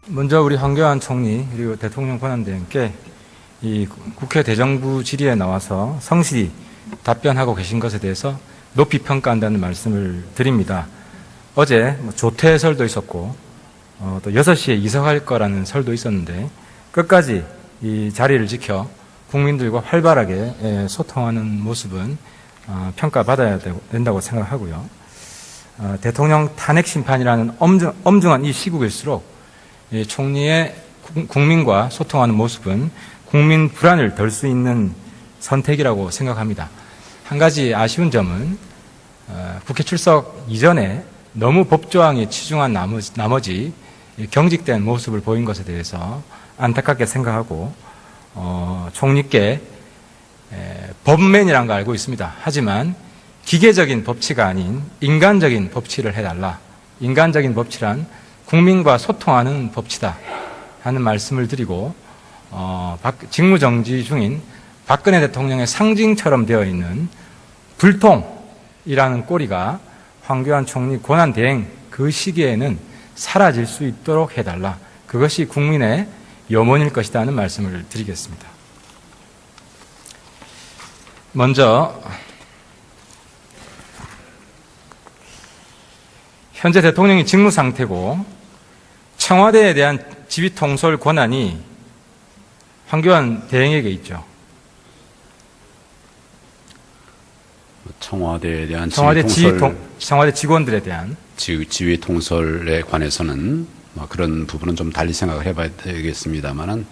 먼저 우리 황교안 총리 그리고 대통령 권한대행께 이 국회 대정부 질의에 나와서 성실히 답변하고 계신 것에 대해서 높이 평가한다는 말씀을 드립니다. 어제 조퇴설도 있었고 또 6시에 이석할 거라는 설도 있었는데 끝까지 이 자리를 지켜 국민들과 활발하게 소통하는 모습은 평가받아야 된다고 생각하고요. 대통령 탄핵 심판이라는 엄중한 이 시국일수록 총리의 국민과 소통하는 모습은 국민 불안을 덜 수 있는 선택이라고 생각합니다. 한 가지 아쉬운 점은 국회 출석 이전에 너무 법조항에 치중한 나머지 경직된 모습을 보인 것에 대해서 안타깝게 생각하고 총리께 법맨이라는 거 알고 있습니다. 하지만 기계적인 법치가 아닌 인간적인 법치를 해달라. 인간적인 법치란 국민과 소통하는 법치다 하는 말씀을 드리고 직무정지 중인 박근혜 대통령의 상징처럼 되어 있는 불통이라는 꼬리가 황교안 총리 권한대행 그 시기에는 사라질 수 있도록 해달라. 그것이 국민의 염원일 것이다 하는 말씀을 드리겠습니다. 먼저 현재 대통령이 직무 상태고 청와대에 대한 지휘 통솔 권한이 황교안 대행에게 있죠. 청와대에 대한 청와대 직원들에 대한 지휘 통솔에 관해서는 그런 부분은 좀 달리 생각을 해봐야 되겠습니다만은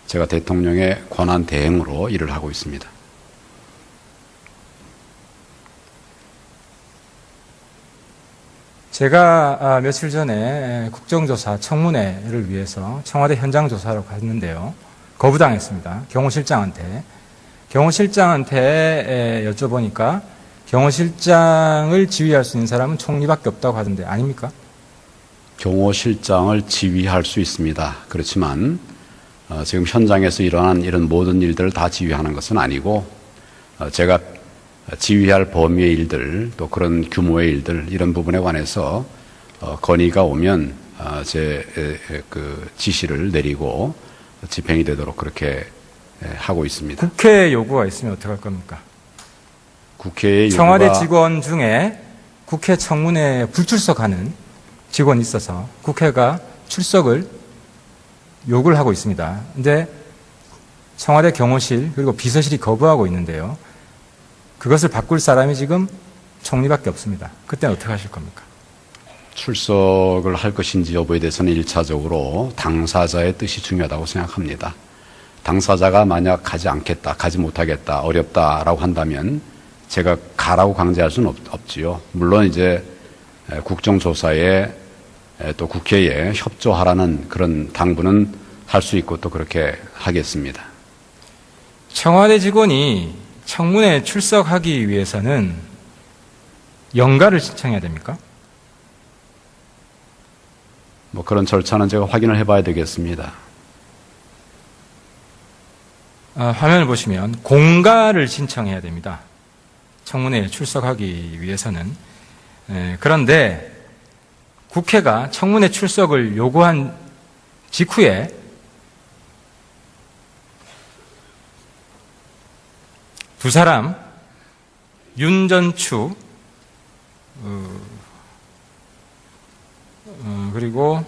제가 대통령의 권한 대행으로 일을 하고 있습니다. 제가 며칠 전에 국정조사 청문회를 위해서 청와대 현장 조사로 갔는데요. 거부당했습니다. 경호실장한테 여쭤보니까 경호실장을 지휘할 수 있는 사람은 총리밖에 없다고 하던데 아닙니까? 경호실장을 지휘할 수 있습니다. 그렇지만 지금 현장에서 일어난 이런 모든 일들을 다 지휘하는 것은 아니고 제가 지휘할 범위의 일들 또 그런 규모의 일들 이런 부분에 관해서 건의가 오면 제 그 지시를 내리고 집행이 되도록 그렇게 하고 있습니다. 국회 요구가 있으면 어떻게 할 겁니까? 국회의 청와대 직원 중에 국회 청문회에 불출석하는 직원이 있어서 국회가 출석을 요구를 하고 있습니다. 그런데 청와대 경호실 그리고 비서실이 거부하고 있는데요. 그것을 바꿀 사람이 지금 총리밖에 없습니다. 그때는 어떻게 하실 겁니까? 출석을 할 것인지 여부에 대해서는 1차적으로 당사자의 뜻이 중요하다고 생각합니다. 당사자가 만약 가지 않겠다, 가지 못하겠다, 어렵다라고 한다면 제가 가라고 강제할 수는 없지요. 물론 이제 국정조사에 또 국회에 협조하라는 그런 당부는 할 수 있고 또 그렇게 하겠습니다. 청와대 직원이 청문회에 출석하기 위해서는 연가를 신청해야 됩니까? 그런 절차는 제가 확인을 해봐야 되겠습니다. 화면을 보시면 공가를 신청해야 됩니다. 청문회에 출석하기 위해서는. 그런데 국회가 청문회 출석을 요구한 직후에 두 사람, 윤전추, 그리고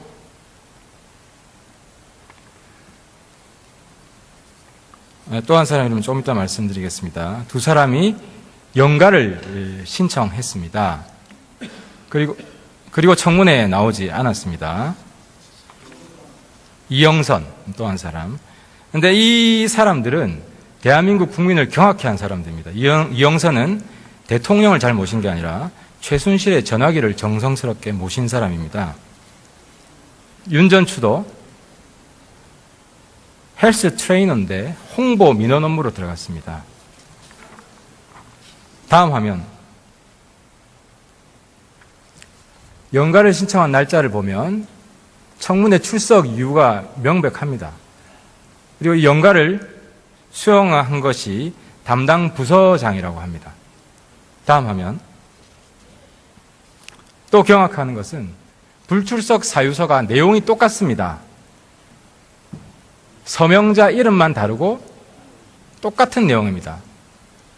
또 한 사람 이름은 좀 이따 말씀드리겠습니다. 두 사람이 연가를 신청했습니다. 그리고 청문회에 나오지 않았습니다. 이영선 또 한 사람. 그런데 이 사람들은 대한민국 국민을 경악해 한 사람들입니다. 이영선은 대통령을 잘 모신 게 아니라 최순실의 전화기를 정성스럽게 모신 사람입니다. 윤전추도 헬스 트레이너인데 홍보 민원 업무로 들어갔습니다. 다음 화면. 연가를 신청한 날짜를 보면 청문회 출석 이유가 명백합니다. 그리고 이 연가를 수용한 것이 담당 부서장이라고 합니다. 다음 화면. 또 경악하는 것은 불출석 사유서가 내용이 똑같습니다. 서명자 이름만 다르고 똑같은 내용입니다.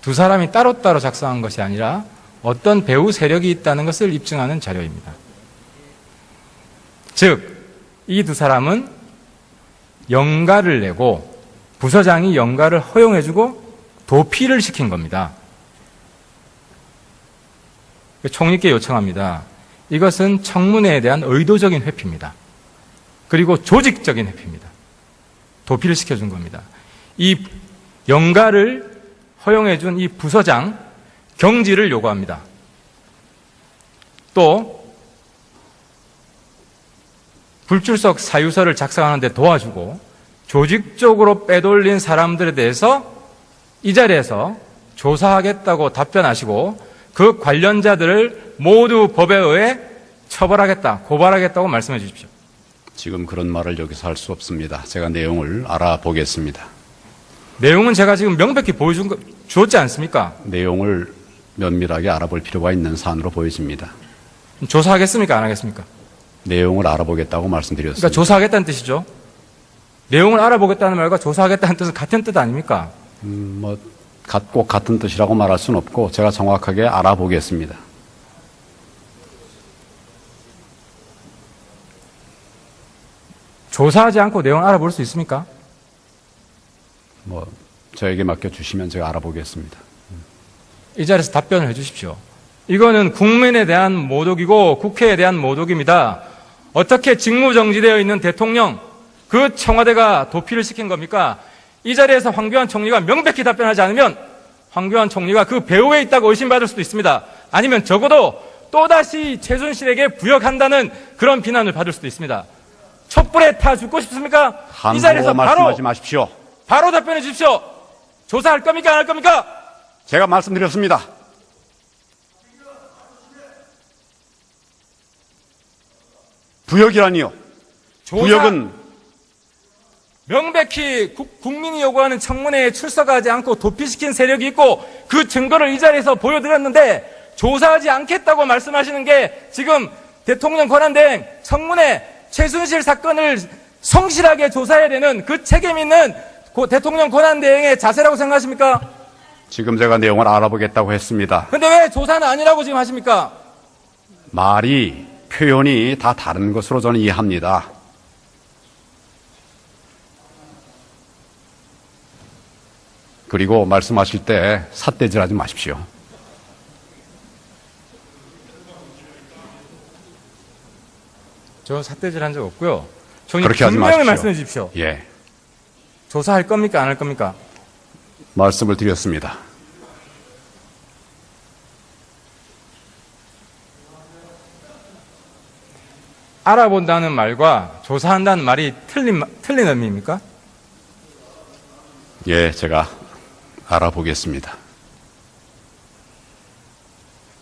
두 사람이 따로따로 작성한 것이 아니라 어떤 배후 세력이 있다는 것을 입증하는 자료입니다. 즉, 이 두 사람은 연가를 내고 부서장이 연가를 허용해주고 도피를 시킨 겁니다. 총리께 요청합니다. 이것은 청문회에 대한 의도적인 회피입니다. 그리고 조직적인 회피입니다. 도피를 시켜준 겁니다. 이 연가를 허용해준 이 부서장 경질을 요구합니다. 또 불출석 사유서를 작성하는 데 도와주고 조직적으로 빼돌린 사람들에 대해서 이 자리에서 조사하겠다고 답변하시고 그 관련자들을 모두 법에 의해 처벌하겠다, 고발하겠다고 말씀해 주십시오. 지금 그런 말을 여기서 할 수 없습니다. 제가 내용을 알아보겠습니다. 내용은 제가 지금 명백히 주었지 않습니까? 내용을 면밀하게 알아볼 필요가 있는 사안으로 보여집니다. 조사하겠습니까? 안 하겠습니까? 내용을 알아보겠다고 말씀드렸습니다. 그러니까 조사하겠다는 뜻이죠. 내용을 알아보겠다는 말과 조사하겠다는 뜻은 같은 뜻 아닙니까? 꼭 같은 뜻이라고 말할 수는 없고 제가 정확하게 알아보겠습니다. 조사하지 않고 내용을 알아볼 수 있습니까? 저에게 맡겨주시면 제가 알아보겠습니다. 이 자리에서 답변을 해 주십시오. 이거는 국민에 대한 모독이고 국회에 대한 모독입니다. 어떻게 직무정지되어 있는 대통령, 그 청와대가 도피를 시킨 겁니까? 이 자리에서 황교안 총리가 명백히 답변하지 않으면 황교안 총리가 그 배후에 있다고 의심받을 수도 있습니다. 아니면 적어도 또다시 최순실에게 부역한다는 그런 비난을 받을 수도 있습니다. 촛불에 타 죽고 싶습니까? 이 자리에서 말씀하지 마십시오. 바로 답변해 주십시오. 조사할 겁니까? 안 할 겁니까? 제가 말씀드렸습니다. 부역이라니요. 부역은 명백히 국민이 요구하는 청문회에 출석하지 않고 도피시킨 세력이 있고 그 증거를 이 자리에서 보여드렸는데 조사하지 않겠다고 말씀하시는 게 지금 대통령 권한대행 청문회 최순실 사건을 성실하게 조사해야 되는 그 책임 있는 대통령 권한대행의 자세라고 생각하십니까? 지금 제가 내용을 알아보겠다고 했습니다. 근데 왜 조사는 아니라고 지금 하십니까? 표현이 다 다른 것으로 저는 이해합니다. 그리고 말씀하실 때 삿대질하지 마십시오. 저 삿대질한 적 없고요. 그렇게 하지 분명히 마십시오. 말씀해 주십시오. 예, 조사할 겁니까? 안 할 겁니까? 말씀을 드렸습니다. 알아본다는 말과 조사한다는 말이 틀린 의미입니까? 예, 제가 알아보겠습니다.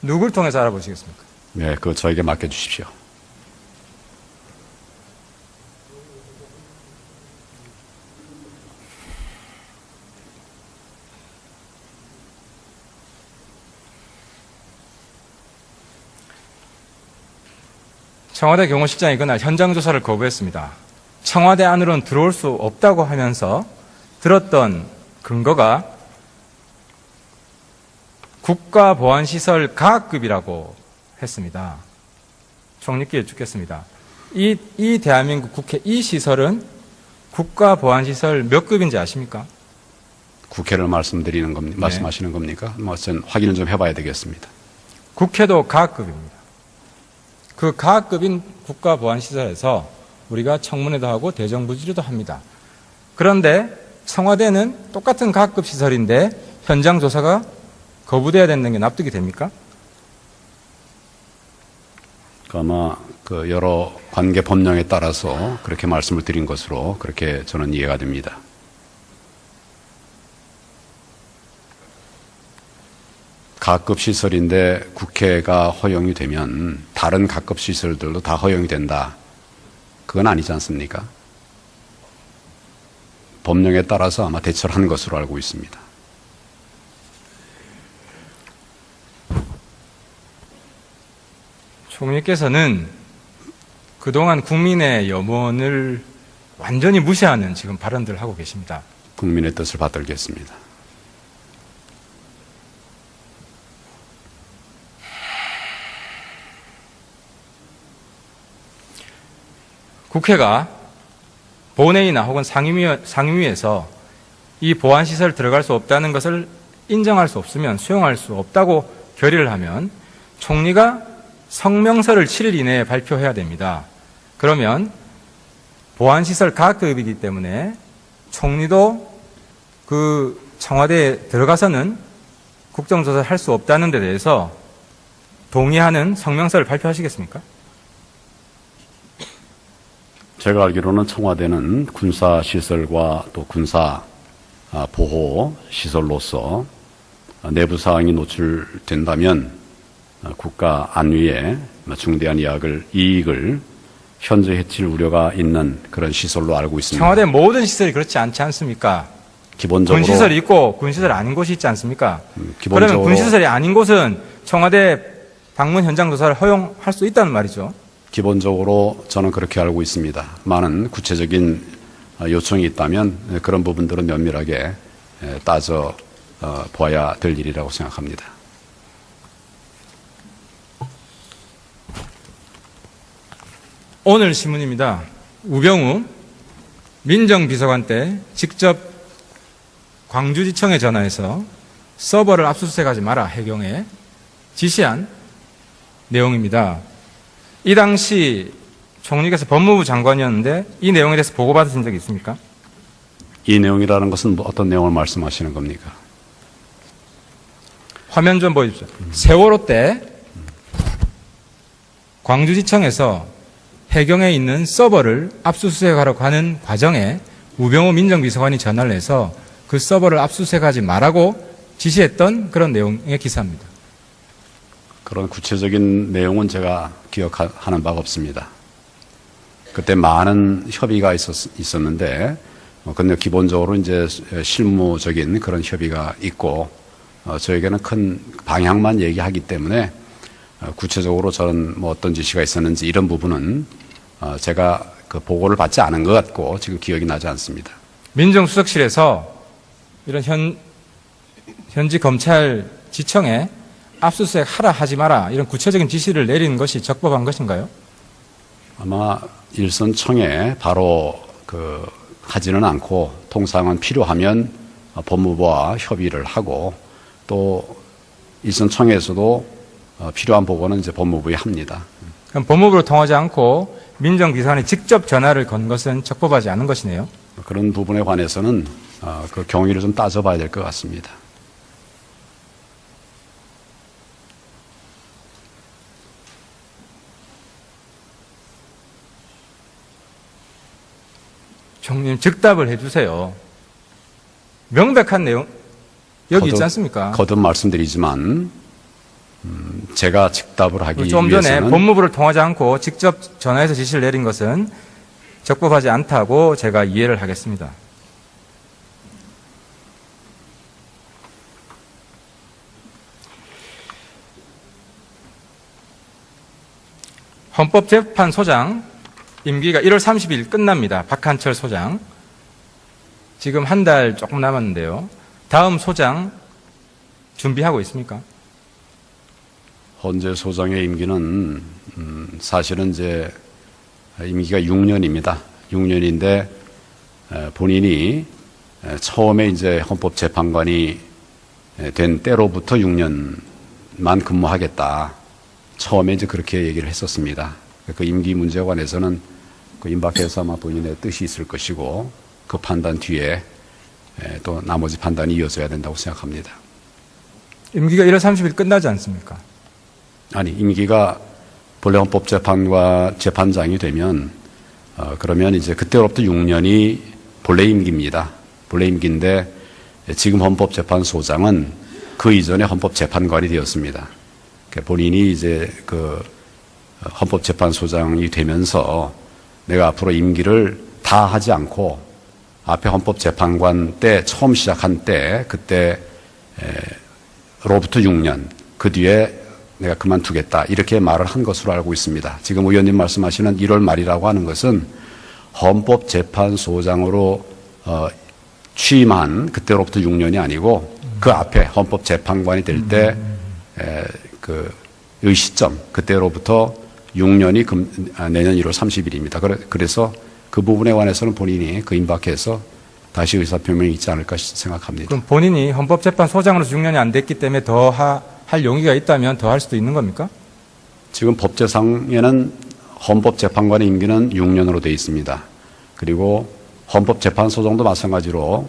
누굴 통해서 알아보시겠습니까? 네, 그거 저에게 맡겨주십시오. 청와대 경호실장이 그날 현장 조사를 거부했습니다. 청와대 안으로는 들어올 수 없다고 하면서 들었던 근거가 국가보안시설 가급이라고 했습니다. 총리께 여쭙겠습니다. 이 대한민국 국회 이 시설은 국가보안시설 몇 급인지 아십니까? 국회를 말씀하시는 겁니까? 전 확인을 좀 해봐야 되겠습니다. 국회도 가급입니다. 그 가급인 국가보안시설에서 우리가 청문회도 하고 대정부질의도 합니다. 그런데 청와대는 똑같은 가급 시설인데 현장 조사가 거부돼야 되는 게 납득이 됩니까? 아마 여러 관계 법령에 따라서 그렇게 말씀을 드린 것으로 그렇게 저는 이해가 됩니다. 가급 시설인데 국회가 허용이 되면 다른 가급 시설들도 다 허용이 된다. 그건 아니지 않습니까? 법령에 따라서 아마 대처를 한 것으로 알고 있습니다. 총리께서는 그동안 국민의 염원을 완전히 무시하는 지금 발언들을 하고 계십니다. 국민의 뜻을 받들겠습니다. 국회가 본회의나 혹은 상임위에서 이 보안시설 들어갈 수 없다는 것을 인정할 수 없으면 수용할 수 없다고 결의를 하면 총리가 성명서를 7일 이내에 발표해야 됩니다. 그러면 보안시설 가급이기 때문에 총리도 그 청와대에 들어가서는 국정조사를 할 수 없다는 데 대해서 동의하는 성명서를 발표하시겠습니까? 제가 알기로는 청와대는 군사시설과 또 군사 보호 시설로서 내부 사항이 노출된다면 국가 안위에 중대한 이익을 현재 해칠 우려가 있는 그런 시설로 알고 있습니다. 청와대 모든 시설이 그렇지 않지 않습니까? 기본적으로 군시설이 있고 군시설 아닌 곳이 있지 않습니까? 기본적으로 그러면 군시설이 아닌 곳은 청와대 방문 현장 조사를 허용할 수 있다는 말이죠. 기본적으로 저는 그렇게 알고 있습니다. 많은 구체적인 요청이 있다면 그런 부분들은 면밀하게 따져 보아야 될 일이라고 생각합니다. 오늘 신문입니다. 우병우 민정비서관 때 직접 광주지청에 전화해서 서버를 압수수색하지 마라 해경에 지시한 내용입니다. 이 당시 총리께서 법무부 장관이었는데 이 내용에 대해서 보고받으신 적이 있습니까? 이 내용이라는 것은 어떤 내용을 말씀하시는 겁니까? 화면 좀 보여주십시오. 세월호 때 광주지청에서 해경에 있는 서버를 압수수색하러 가는 과정에 우병우 민정비서관이 전화를 해서 그 서버를 압수수색하지 말라고 지시했던 그런 내용의 기사입니다. 그런 구체적인 내용은 제가 기억하는 바가 없습니다. 그때 많은 협의가 있었는데, 근데 기본적으로 이제 실무적인 그런 협의가 있고, 저에게는 큰 방향만 얘기하기 때문에, 구체적으로 저는 뭐 어떤 지시가 있었는지 이런 부분은 제가 그 보고를 받지 않은 것 같고 지금 기억이 나지 않습니다. 민정수석실에서 이런 현지 검찰 지청에 압수수색 하라 하지 마라 이런 구체적인 지시를 내리는 것이 적법한 것인가요? 아마 일선청에 바로 하지는 않고 통상은 필요하면 법무부와 협의를 하고 또 일선청에서도 필요한 보고는 이제 법무부에 합니다. 그럼 법무부로 통하지 않고 민정비서관이 직접 전화를 건 것은 적법하지 않은 것이네요. 그런 부분에 관해서는 그 경위를 좀 따져봐야 될 것 같습니다. 총리님 즉답을 해주세요. 명백한 내용 여기 있지 않습니까? 거듭 말씀드리지만 제가 즉답을 하기 좀 전에 위해서는 법무부를 통하지 않고 직접 전화해서 지시를 내린 것은 적법하지 않다고 제가 이해를 하겠습니다. 헌법재판소장 임기가 1월 30일 끝납니다. 박한철 소장. 지금 한 달 조금 남았는데요. 다음 소장 준비하고 있습니까? 헌재 소장의 임기는 사실은 이제 임기가 6년입니다. 6년인데 본인이 처음에 이제 헌법재판관이 된 때로부터 6년만 근무하겠다. 처음에 이제 그렇게 얘기를 했었습니다. 그 임기 문제에 관해서는 그 임박해서 아마 본인의 뜻이 있을 것이고 그 판단 뒤에 또 나머지 판단이 이어져야 된다고 생각합니다. 임기가 1월 30일 끝나지 않습니까? 아니, 임기가 본래 헌법재판과 재판장이 되면 그러면 이제 그때로부터 6년이 본래 임기입니다. 본래 임기인데 지금 헌법재판소장은 그 이전에 헌법재판관이 되었습니다. 본인이 이제 그 헌법재판소장이 되면서 내가 앞으로 임기를 다 하지 않고 앞에 헌법재판관 때 처음 시작한 때 그때로부터 6년 그 뒤에 내가 그만두겠다 이렇게 말을 한 것으로 알고 있습니다. 지금 의원님 말씀하시는 1월 말이라고 하는 것은 헌법재판소장으로 취임한 그때로부터 6년이 아니고 그 앞에 헌법재판관이 될 때 그 시점 그때로부터 6년이 내년 1월 30일입니다. 그래서 그 부분에 관해서는 본인이 그 임박해서 다시 의사표명이 있지 않을까 생각합니다. 그럼 본인이 헌법재판소장으로서 6년이 안 됐기 때문에 더 할 용의가 있다면 더 할 수도 있는 겁니까? 지금 법제상에는 헌법재판관의 임기는 6년으로 되어 있습니다. 그리고 헌법재판소장도 마찬가지로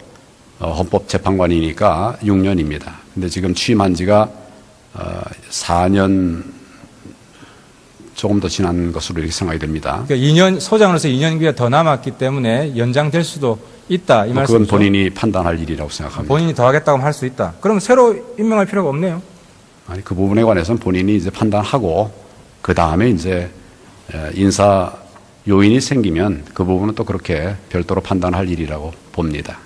헌법재판관이니까 6년입니다. 근데 지금 취임한 지가 4년 조금 더 지난 것으로 이렇게 생각이 됩니다. 그러니까 2년, 소장으로서 2년기가 더 남았기 때문에 연장될 수도 있다. 이 말씀이죠? 그건 본인이 판단할 일이라고 생각합니다. 본인이 더 하겠다고 하면 할 수 있다. 그럼 새로 임명할 필요가 없네요. 아니, 그 부분에 관해서는 본인이 이제 판단하고 그 다음에 이제 인사 요인이 생기면 그 부분은 또 그렇게 별도로 판단할 일이라고 봅니다.